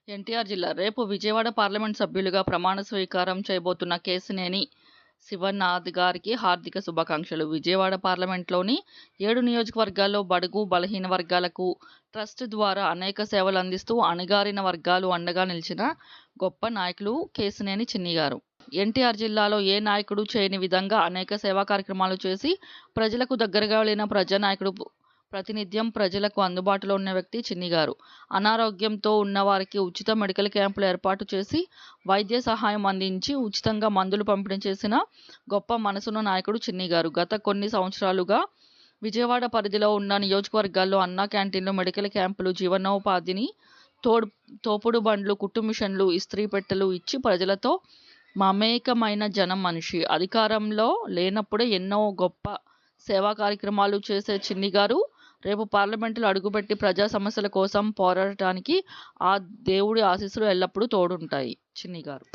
ఎన్టీఆర్ జిల్లా రేపు విజయవాడ పార్లమెంట్ సభ్యులుగా ప్రమాణ స్వీకారం చేయబోతున్న కేశినేని శివనాథ్ గారికి హార్దిక శుభాకాంక్షలు. విజయవాడ పార్లమెంట్లోని 7 నియోజకవర్గాల్లో బడుగు బలహీన వర్గాలకు ట్రస్ట్ ద్వారా అనేక సేవలు అందిస్తూ అణగారిన వర్గాలు అండగా నిలిచిన గొప్ప నాయకులు కేశినేని చిన్ని గారు. ఎన్టీఆర్ జిల్లాలో ఏ నాయకుడు చేయని విధంగా అనేక సేవా కార్యక్రమాలు చేసి ప్రజలకు దగ్గరగా వెళ్ళిన ప్రజానాయకుడు. ప్రతినిత్యం ప్రజలకు అందుబాటులో ఉన్న వ్యక్తి చిన్ని గారు. అనారోగ్యంతో ఉన్నవారికి ఉచిత మెడికల్ క్యాంపులు ఏర్పాటు చేసి వైద్య సహాయం అందించి ఉచితంగా మందులు పంపిణీ చేసిన గొప్ప మనసున్న నాయకుడు చిన్ని గారు. గత కొన్ని సంవత్సరాలుగా విజయవాడ పరిధిలో ఉన్న నియోజకవర్గాల్లో అన్నా క్యాంటీన్లు, మెడికల్ క్యాంపులు, జీవనోపాధిని, తోపుడు బండ్లు, కుట్టు మిషన్లు, ఇస్త్రీ పెట్టెలు ఇచ్చి ప్రజలతో మమేకమైన జనం మనిషి. అధికారంలో లేనప్పుడే ఎన్నో గొప్ప సేవా కార్యక్రమాలు చేసే చిన్ని గారు రేపు పార్లమెంటులో అడుగుపెట్టి ప్రజా సమస్యల కోసం పోరాడటానికి ఆ దేవుడి ఆశీస్సులు ఎల్లప్పుడూ తోడుంటాయి. చిన్ని గారు